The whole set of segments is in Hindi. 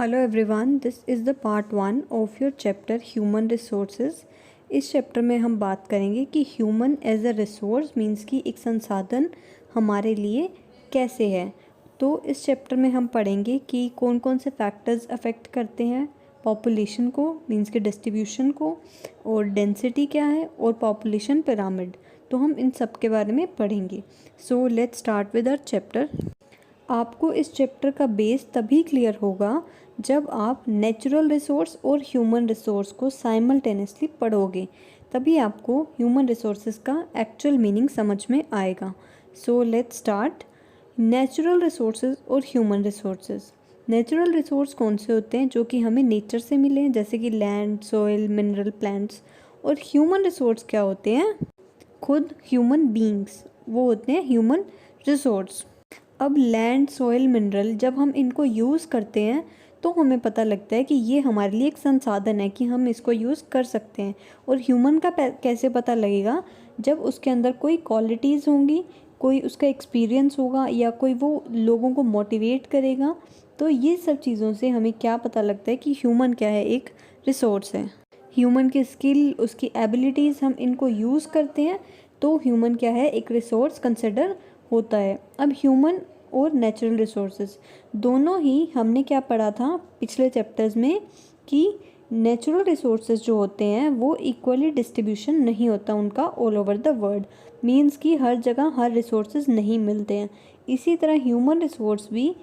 Hello everyone, this is the part 1 of your chapter human resources. इस चैप्टर में हम बात करेंगे कि human as a resource means कि एक संसाधन हमारे लिए कैसे है। तो इस चैप्टर में हम पढ़ेंगे कि कौन कौन से फैक्टर्स अफेक्ट करते हैं पॉपुलेशन को, मींस के डिस्ट्रीब्यूशन को, और डेंसिटी क्या है, और पॉपुलेशन पिरामिड। तो हम इन सब के बारे में पढ़ेंगे। So let's start with our chapter. आपको इस चैप्टर का बेस तभी क्लियर होगा जब आप नेचुरल रिसोर्स और ह्यूमन रिसोर्स को साइमल्टेनियसली पढ़ोगे, तभी आपको ह्यूमन रिसोर्सेज का एक्चुअल मीनिंग समझ में आएगा। सो लेट्स स्टार्ट। नेचुरल रिसोर्सेज और ह्यूमन रिसोर्सेज। नेचुरल रिसोर्स कौन से होते हैं? जो कि हमें नेचर से मिले हैं, जैसे कि लैंड, सॉइल, मिनरल, प्लांट्स। और ह्यूमन रिसोर्स क्या होते हैं? खुद ह्यूमन बीइंग्स, वो होते हैं ह्यूमन रिसोर्स। अब लैंड, सॉइल, मिनरल जब हम इनको यूज़ करते हैं तो हमें पता लगता है कि ये हमारे लिए एक संसाधन है कि हम इसको यूज़ कर सकते हैं। और ह्यूमन का कैसे पता लगेगा? जब उसके अंदर कोई क्वालिटीज़ होंगी, कोई उसका एक्सपीरियंस होगा, या कोई वो लोगों को मोटिवेट करेगा। तो ये सब चीज़ों से हमें क्या पता लगता है कि ह्यूमन क्या है? एक रिसोर्स है। ह्यूमन की स्किल, उसकी एबिलिटीज़, हम इनको यूज़ करते हैं तो ह्यूमन क्या है? एक रिसोर्स कंसिडर होता है। अब ह्यूमन और नेचुरल रिसोर्सेज दोनों ही हमने क्या पढ़ा था पिछले चैप्टर्स में कि नेचुरल रिसोर्सेज जो होते हैं वो इक्वली डिस्ट्रीब्यूशन नहीं होता उनका all over the world, means कि हर जगह हर रिसोर्सेज नहीं मिलते हैं। इसी तरह ह्यूमन रिसोर्स भी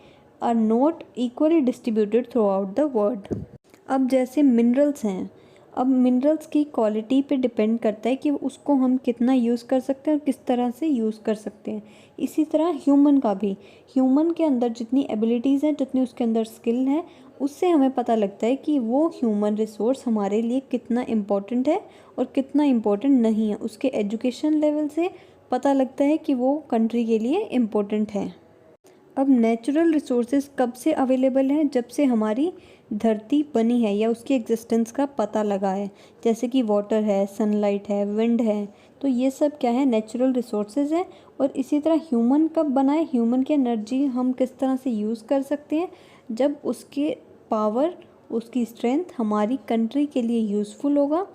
are not equally distributed throughout the world. अब जैसे मिनरल्स हैं, अब मिनरल्स की क्वालिटी पे डिपेंड करता है कि उसको हम कितना यूज़ कर सकते हैं और किस तरह से यूज़ कर सकते हैं। इसी तरह ह्यूमन का भी, ह्यूमन के अंदर जितनी एबिलिटीज़ हैं, जितनी उसके अंदर स्किल है, उससे हमें पता लगता है कि वो ह्यूमन रिसोर्स हमारे लिए कितना इम्पोर्टेंट है और कितना इम्पोर्टेंट नहीं है। उसके एजुकेशन लेवल से पता लगता है कि वो कंट्री के लिए इम्पोर्टेंट है। अब नेचुरल रिसोर्सेज कब से अवेलेबल हैं? जब से हमारी धरती बनी है या उसकी एग्जिस्टेंस का पता लगा है। जैसे कि वाटर है, सनलाइट है, विंड है, तो ये सब क्या है? नेचुरल रिसोर्सेज है। और इसी तरह ह्यूमन कब बना है? ह्यूमन की एनर्जी हम किस तरह से यूज़ कर सकते हैं? जब उसके पावर, उसकी स्ट्रेंथ हमारी कंट्री के लिए यूज़फुल होगा,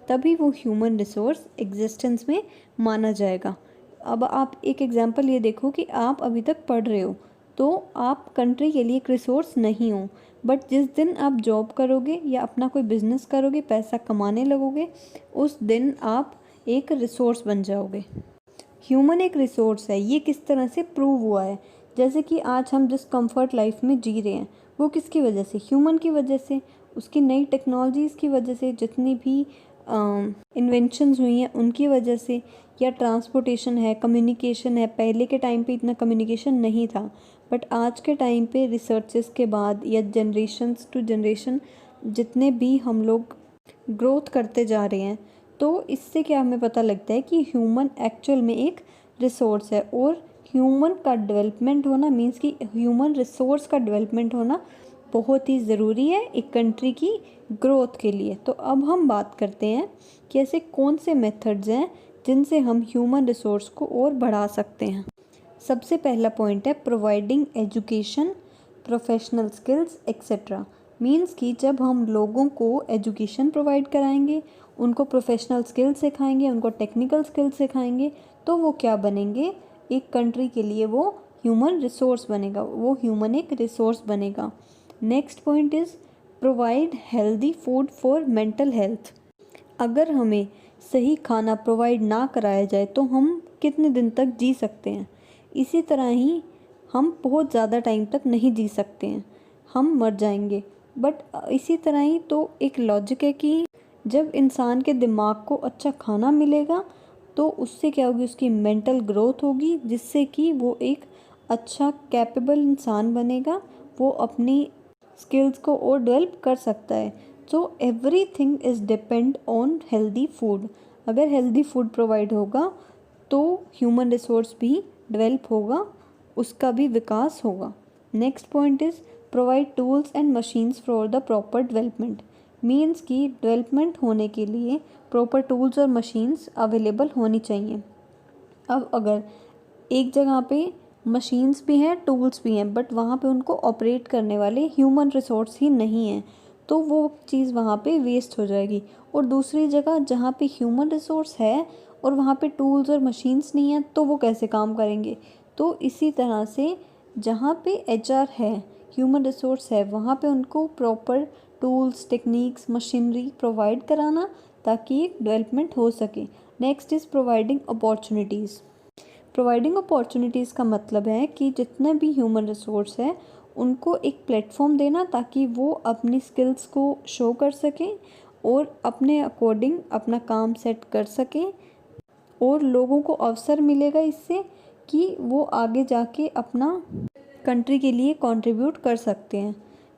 तभी वो ह्यूमन रिसोर्स एग्जिस्टेंस में माना जाएगा। अब आप एक एग्जांपल ये देखो कि आप अभी तक पढ़ रहे हो तो आप कंट्री के लिए एक रिसोर्स नहीं हो, बट जिस दिन आप जॉब करोगे या अपना कोई बिजनेस करोगे, पैसा कमाने लगोगे, उस दिन आप एक रिसोर्स बन जाओगे। ह्यूमन एक रिसोर्स है। ये किस तरह से प्रूव हुआ है? जैसे कि आज हम जिस कंफर्ट लाइफ में जी रहे हैं वो किसकी वजह से? ह्यूमन की वजह से, उसकी नई टेक्नोलॉजीज़ की वजह से, जितनी भी इन्वेंशंस हुई हैं उनकी वजह से, या ट्रांसपोर्टेशन है, कम्युनिकेशन है। पहले के टाइम पे इतना कम्युनिकेशन नहीं था, बट आज के टाइम पे रिसर्चेस के बाद या जनरेशन्स टू जनरेशन जितने भी हम लोग ग्रोथ करते जा रहे हैं, तो इससे क्या हमें पता लगता है कि ह्यूमन एक्चुअल में एक रिसोर्स है। और ह्यूमन का डेवलपमेंट होना मींस कि ह्यूमन रिसोर्स का डेवलपमेंट होना बहुत ही ज़रूरी है एक कंट्री की ग्रोथ के लिए। तो अब हम बात करते हैं कि ऐसे कौन से मेथड्स हैं जिनसे हम ह्यूमन रिसोर्स को और बढ़ा सकते हैं। सबसे पहला पॉइंट है providing education, professional skills etcetera. Means कि जब हम लोगों को एजुकेशन प्रोवाइड कराएंगे, उनको प्रोफेशनल स्किल्स सिखाएंगे, उनको टेक्निकल स्किल्स सिखाएंगे, तो वो क्या बनेंगे? एक कंट्री के लिए वो ह्यूमन रिसोर्स बनेगा, वो ह्यूमन एक रिसोर्स बनेगा। Next point is provide healthy food for mental health. अगर हमें सही खाना प्रोवाइड ना कराया जाए तो हम कितने दिन तक जी सकते हैं? इसी तरह ही हम बहुत ज़्यादा टाइम तक नहीं जी सकते हैं, हम मर जाएंगे। बट इसी तरह ही तो एक लॉजिक है कि जब इंसान के दिमाग को अच्छा खाना मिलेगा तो उससे क्या होगी? उसकी मेंटल ग्रोथ होगी, जिससे कि वो एक अच्छा कैपेबल इंसान बनेगा, वो अपनी स्किल्स को और डेवलप कर सकता है। So everything is depend on healthy food. अगर हेल्दी फूड प्रोवाइड होगा तो ह्यूमन रिसोर्स भी डेवलप होगा, उसका भी विकास होगा। Next point is provide tools and machines for the proper development. Means कि डेवलपमेंट होने के लिए प्रॉपर टूल्स और मशीन्स अवेलेबल होनी चाहिए। अब अगर एक जगह पे मशीन्स भी हैं, टूल्स भी हैं, बट वहाँ पे उनको ऑपरेट करने वाले ह्यूमन रिसोर्स ही नहीं हैं, तो वो चीज़ वहाँ पे वेस्ट हो जाएगी। और दूसरी जगह जहाँ पे ह्यूमन रिसोर्स है और वहाँ पे टूल्स और मशीन्स नहीं हैं, तो वो कैसे काम करेंगे। तो इसी तरह से जहाँ पे एचआर है, ह्यूमन रिसोर्स है, वहाँ पे उनको proper tools, techniques, machinery provide कराना ताकि एक डेवलपमेंट हो सके। Next is providing opportunities. Providing opportunities का मतलब है कि जितने भी ह्यूमन रिसोर्स है उनको एक प्लेटफॉर्म देना ताकि वो अपनी स्किल्स को शो कर सकें और अपने अकॉर्डिंग अपना काम सेट कर सकें, और लोगों को अवसर मिलेगा इससे कि वो आगे जाके अपना कंट्री के लिए कंट्रीब्यूट कर सकते हैं।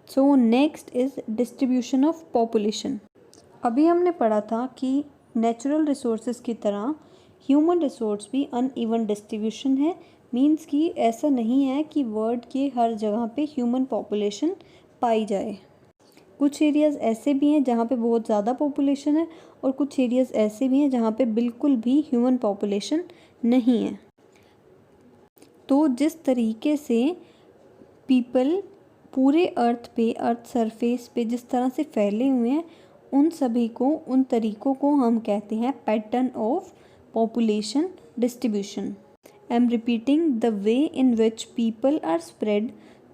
So next is distribution of population. अभी हमने पढ़ा था कि नेचुरल रिसोर्सेज की तरह ह्यूमन रिसोर्स भी अनइवन डिस्ट्रीब्यूशन है। मींस कि ऐसा नहीं है कि वर्ल्ड के हर जगह पे ह्यूमन पॉपुलेशन पाई जाए। कुछ एरियाज़ ऐसे भी हैं जहाँ पे बहुत ज़्यादा पॉपुलेशन है और कुछ एरियाज़ ऐसे भी हैं जहाँ पे बिल्कुल भी ह्यूमन पॉपुलेशन नहीं है। तो जिस तरीके से पीपल पूरे अर्थ सरफेस पे जिस तरह से फैले हुए हैं, उन तरीकों को हम कहते हैं pattern of population distribution. I am repeating, the way in which people are spread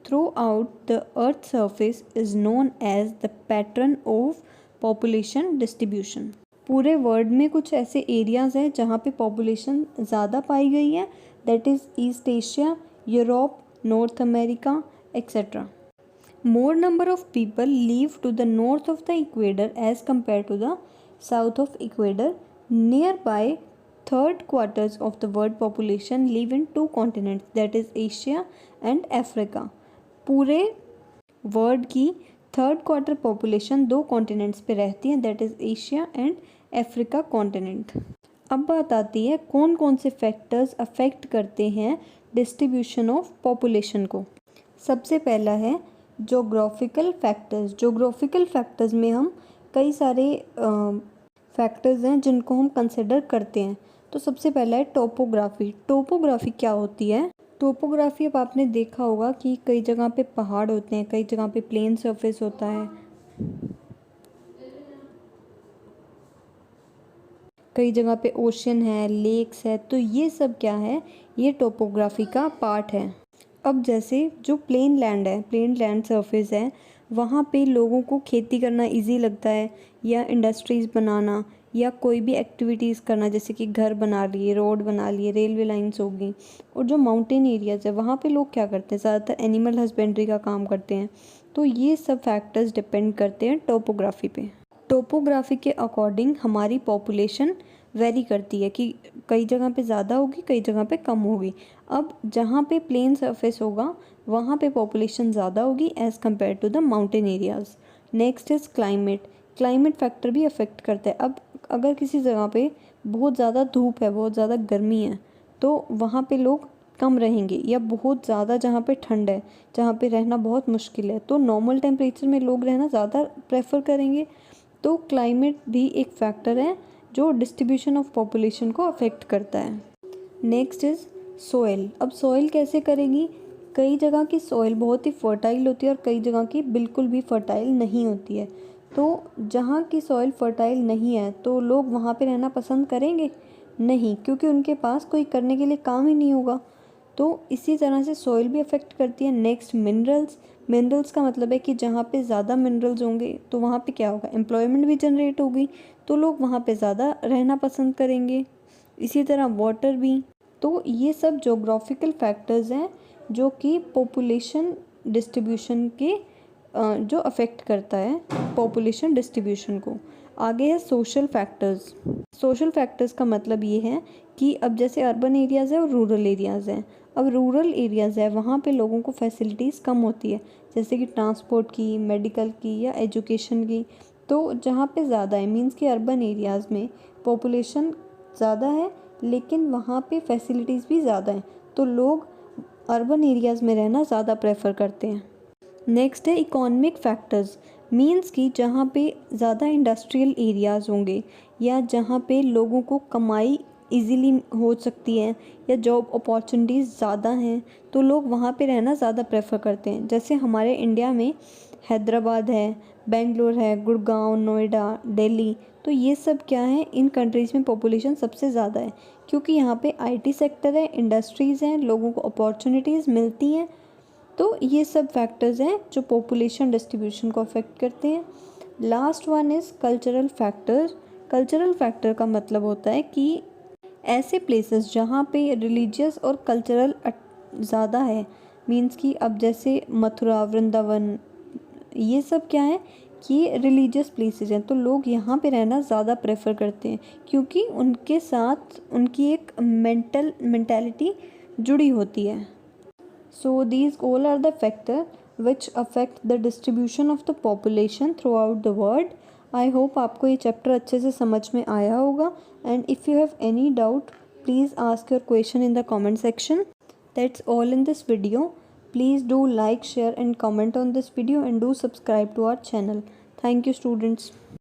throughout the earth's surface is known as the pattern of population distribution. पूरे वर्ल्ड में कुछ ऐसे एरियाज़ हैं जहाँ पे पॉपुलेशन ज़्यादा पाई गई है, that is east Asia, Europe, north America etcetera. More number of people live to the north of the equator as compared to the south of equator. Nearby third quarters of the world population live in two continents, that is Asia and Africa. पूरे वर्ल्ड की थर्ड क्वार्टर पॉपुलेशन दो कॉन्टिनेंट्स पे रहती है, that is Asia and Africa continent. अब बात आती है कौन कौन से फैक्टर्स अफेक्ट करते हैं डिस्ट्रीब्यूशन ऑफ पॉपुलेशन को. सबसे पहला है जोग्राफिकल फैक्टर्स. जोग्राफिकल फैक्टर्स में हम कई सारे फैक्टर्स हैं जिनको हम कंसिडर करते हैं. तो सबसे पहला है टोपोग्राफी. टोपोग्राफी क्या होती है? टोपोग्राफी, अब आपने देखा होगा कि कई जगह पे पहाड़ होते हैं, कई जगह पे प्लेन सरफेस होता है, कई जगह पे ओशन है, लेक्स है. तो ये सब क्या है? ये टोपोग्राफी का पार्ट है. अब जैसे जो प्लेन लैंड है, प्लेन लैंड सरफेस है, वहाँ पे लोगों को खेती करना इजी लगता है, या इंडस्ट्रीज़ बनाना, या कोई भी एक्टिविटीज़ करना, जैसे कि घर बना लिए, रोड बना लिए, रेलवे लाइंस हो गई. और जो माउंटेन एरियाज़ है वहाँ पे लोग क्या करते हैं? ज़्यादातर एनिमल हस्बेंड्री का काम करते हैं. तो ये सब फैक्टर्स डिपेंड करते हैं टोपोग्राफी पे. टोपोग्राफी के अकॉर्डिंग हमारी पॉपुलेशन वेरी करती है कि कई जगह पे ज़्यादा होगी, कई जगह पे कम होगी. अब जहाँ पे प्लेन सरफेस होगा वहाँ पे पॉपुलेशन ज़्यादा होगी as compare to the mountain areas. Next is climate. Climate factor भी अफेक्ट करता है. अब अगर किसी जगह पे बहुत ज़्यादा धूप है, बहुत ज़्यादा गर्मी है, तो वहाँ पे लोग कम रहेंगे. या बहुत ज़्यादा जहाँ पे ठंड है, जहाँ पे रहना बहुत मुश्किल है, तो नॉर्मल टेम्परेचर में लोग रहना ज़्यादा प्रेफर करेंगे. तो क्लाइमेट भी एक फैक्टर है जो डिस्ट्रीब्यूशन ऑफ पॉपुलेशन को अफेक्ट करता है. Next is soil. अब सॉइल कैसे करेगी? कई जगह की सॉइल बहुत ही फर्टाइल होती है और कई जगह की बिल्कुल भी फर्टाइल नहीं होती है. तो जहाँ की सॉइल फर्टाइल नहीं है तो लोग वहाँ पे रहना पसंद करेंगे नहीं, क्योंकि उनके पास कोई करने के लिए काम ही नहीं होगा. तो इसी तरह से सॉइल भी अफेक्ट करती है. Next minerals. मिनरल्स का मतलब है कि जहाँ पे ज़्यादा मिनरल्स होंगे तो वहाँ पे क्या होगा? एम्प्लॉयमेंट भी जनरेट होगी, तो लोग वहाँ पे ज़्यादा रहना पसंद करेंगे. इसी तरह वाटर भी. तो ये सब जोग्राफिकल फैक्टर्स हैं जो कि पॉपुलेशन डिस्ट्रीब्यूशन के जो अफेक्ट करता है पॉपुलेशन डिस्ट्रीब्यूशन को. आगे है सोशल फैक्टर्स. सोशल फैक्टर्स का मतलब ये है कि अब जैसे अर्बन एरियाज़ है और रूरल एरियाज़ हैं. अब रूरल एरियाज़ है वहाँ पे लोगों को फैसिलिटीज़ कम होती है, जैसे कि ट्रांसपोर्ट की, मेडिकल की या एजुकेशन की. तो जहाँ पे ज़्यादा है, मीन्स कि अर्बन एरियाज़ में पॉपुलेशन ज़्यादा है लेकिन वहाँ पे फैसिलिटीज़ भी ज़्यादा हैं, तो लोग अर्बन एरियाज़ में रहना ज़्यादा प्रेफर करते हैं. नेक्स्ट है इकोनॉमिक फैक्टर्स. मीन्स कि जहाँ पे ज़्यादा इंडस्ट्रियल एरियाज़ होंगे या जहाँ पे लोगों को कमाई इजीली हो सकती है या जॉब अपॉर्चुनिटीज़ ज़्यादा हैं तो लोग वहाँ पे रहना ज़्यादा प्रेफर करते हैं। जैसे हमारे इंडिया में हैदराबाद है, बेंगलोर है, गुड़गांव, नोएडा, दिल्ली, तो ये सब क्या है, इन कंट्रीज़ में पॉपुलेशन सबसे ज़्यादा है क्योंकि यहाँ पे आईटी सेक्टर है, इंडस्ट्रीज़ हैं, लोगों को अपॉर्चुनिटीज़ मिलती हैं। तो ये सब फैक्टर्स हैं जो पॉपुलेशन डिस्ट्रीब्यूशन को अफेक्ट करते हैं। Last one is cultural factor. Cultural factor का मतलब होता है कि ऐसे प्लेसेस जहाँ पे रिलीजियस और कल्चरल ज़्यादा है, मीन्स कि अब जैसे मथुरा, वृंदावन, ये सब क्या है कि रिलीजियस प्लेसेस हैं, तो लोग यहाँ पे रहना ज़्यादा प्रेफर करते हैं क्योंकि उनके साथ उनकी एक मेंटालिटी जुड़ी होती है। So these all are the factors which affect the distribution of the population throughout the world. I hope आपको ये चैप्टर अच्छे से समझ में आया होगा and if you have any doubt please ask your question in the comment section. That's all in this video. Please do like, share and comment on this video and do subscribe to our channel. Thank you students.